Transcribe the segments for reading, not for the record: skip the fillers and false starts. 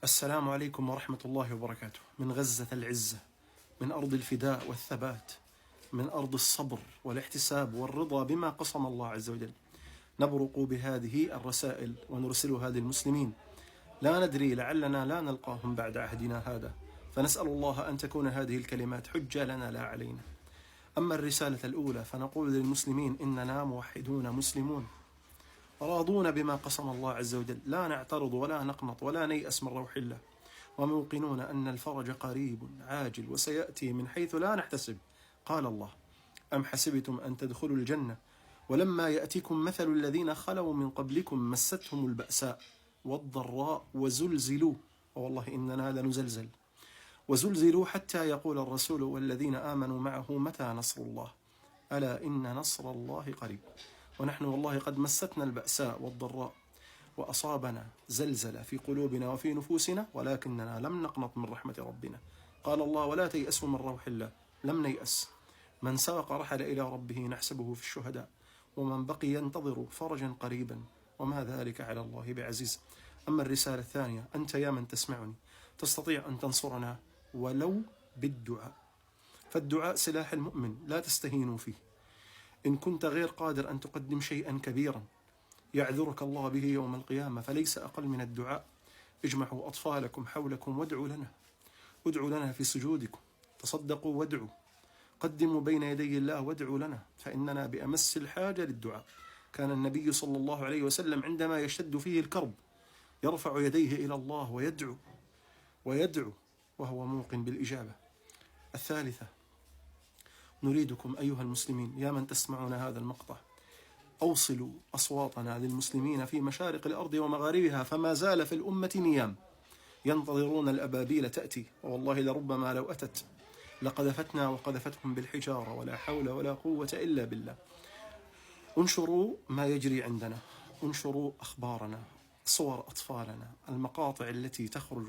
السلام عليكم ورحمة الله وبركاته. من غزة العزة، من أرض الفداء والثبات، من أرض الصبر والاحتساب والرضا بما قسم الله عز وجل، نبرق بهذه الرسائل ونرسلها للمسلمين. لا ندري، لعلنا لا نلقاهم بعد عهدنا هذا، فنسأل الله أن تكون هذه الكلمات حجة لنا لا علينا. أما الرسالة الأولى فنقول للمسلمين إننا موحدون مسلمون راضون بما قسم الله عز وجل، لا نعترض ولا نقنط ولا نيأس من روح الله، وموقنون أن الفرج قريب عاجل وسيأتي من حيث لا نحتسب. قال الله: أم حسبتم أن تدخلوا الجنة ولما يأتيكم مثل الذين خلوا من قبلكم مستهم البأساء والضراء وزلزلوا، والله إننا لنزلزل، وزلزلوا حتى يقول الرسول والذين آمنوا معه متى نصر الله، ألا إن نصر الله قريب. ونحن والله قد مستنا البأساء والضراء وأصابنا زلزلة في قلوبنا وفي نفوسنا، ولكننا لم نقنط من رحمة ربنا. قال الله: ولا تيأسوا من روح الله. لم نيأس. من سبق رحل إلى ربه نحسبه في الشهداء، ومن بقي ينتظر فرجا قريبا، وما ذلك على الله بعزيز. أما الرسالة الثانية، أنت يا من تسمعني تستطيع أن تنصرنا ولو بالدعاء، فالدعاء سلاح المؤمن، لا تستهينوا فيه. إن كنت غير قادر أن تقدم شيئا كبيرا يعذرك الله به يوم القيامة فليس أقل من الدعاء. اجمعوا أطفالكم حولكم وادعوا لنا، ادعوا لنا في سجودكم، تصدقوا وادعوا، قدموا بين يدي الله وادعوا لنا، فإننا بأمس الحاجة للدعاء. كان النبي صلى الله عليه وسلم عندما يشتد فيه الكرب يرفع يديه إلى الله ويدعو وهو موقن بالإجابة. الثالثة، نريدكم أيها المسلمين يا من تسمعون هذا المقطع، أوصلوا أصواتنا للمسلمين في مشارق الأرض ومغاربها، فما زال في الأمة نيام ينتظرون الأبابيل تأتي، والله لربما لو أتت لقذفتنا وقذفتهم بالحجارة، ولا حول ولا قوة إلا بالله. انشروا ما يجري عندنا، انشروا أخبارنا، صور أطفالنا، المقاطع التي تخرج،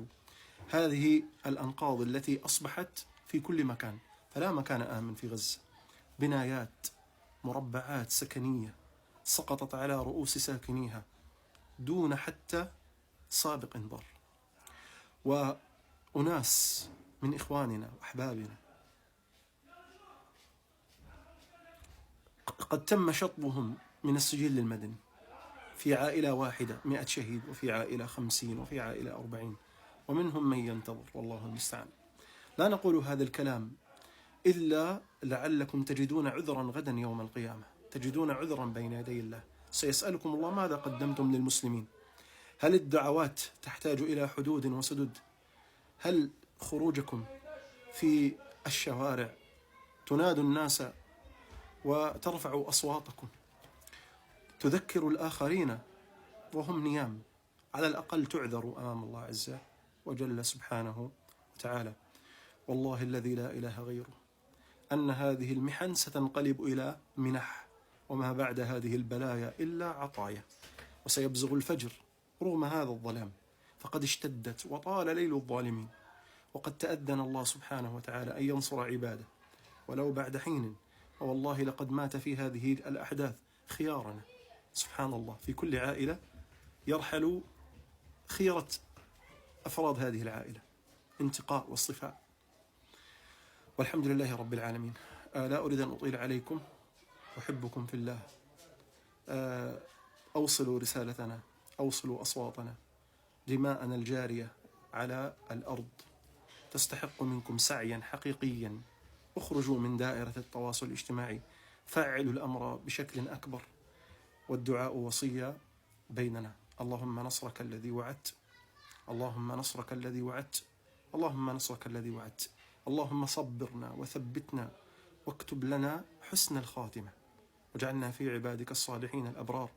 هذه الأنقاض التي أصبحت في كل مكان، فلا مكان آمن في غزة. بنايات، مربعات سكنية سقطت على رؤوس ساكنيها دون حتى سابق انذار، وأناس من إخواننا وأحبابنا قد تم شطبهم من السجل المدني، في عائلة واحدة 100 شهيد، وفي عائلة 50، وفي عائلة 40، ومنهم من ينتظر، والله المستعان. لا نقول هذا الكلام إلا لعلكم تجدون عذرا غدا يوم القيامة، تجدون عذرا بين يدي الله، سيسألكم الله ماذا قدمتم للمسلمين. هل الدعوات تحتاج إلى حدود وسدود؟ هل خروجكم في الشوارع تنادوا الناس وترفعوا أصواتكم تذكروا الآخرين وهم نيام؟ على الأقل تعذروا أمام الله عز وجل سبحانه وتعالى. والله الذي لا إله غيره أن هذه المحن ستنقلب إلى منح، وما بعد هذه البلايا إلا عطايا، وسيبزغ الفجر رغم هذا الظلام، فقد اشتدت وطال ليل الظالمين، وقد تأذن الله سبحانه وتعالى أن ينصر عباده ولو بعد حين. والله لقد مات في هذه الأحداث خيارنا، سبحان الله، في كل عائلة يرحل خيرة أفراد هذه العائلة، انتقاء واصطفاء. والحمد لله رب العالمين. لا أريد أن أطيل عليكم، أحبكم في الله. أوصلوا رسالتنا، أوصلوا أصواتنا. دماءنا الجارية على الأرض تستحق منكم سعيا حقيقيا. اخرجوا من دائرة التواصل الاجتماعي، فعلوا الأمر بشكل أكبر، والدعاء وصية بيننا. اللهم نصرك الذي وعدت، اللهم نصرك الذي وعدت، اللهم نصرك الذي وعدت. اللهم صبرنا وثبتنا واكتب لنا حسن الخاتمة، وجعلنا في عبادك الصالحين الأبرار،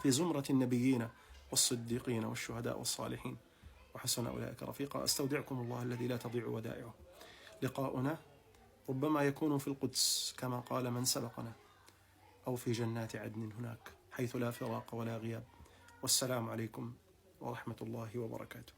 في زمرة النبيين والصديقين والشهداء والصالحين، وحسن أولئك رفيقا. أستودعكم الله الذي لا تضيع ودائعه. لقاؤنا ربما يكون في القدس كما قال من سبقنا، أو في جنات عدن هناك حيث لا فراق ولا غياب. والسلام عليكم ورحمة الله وبركاته.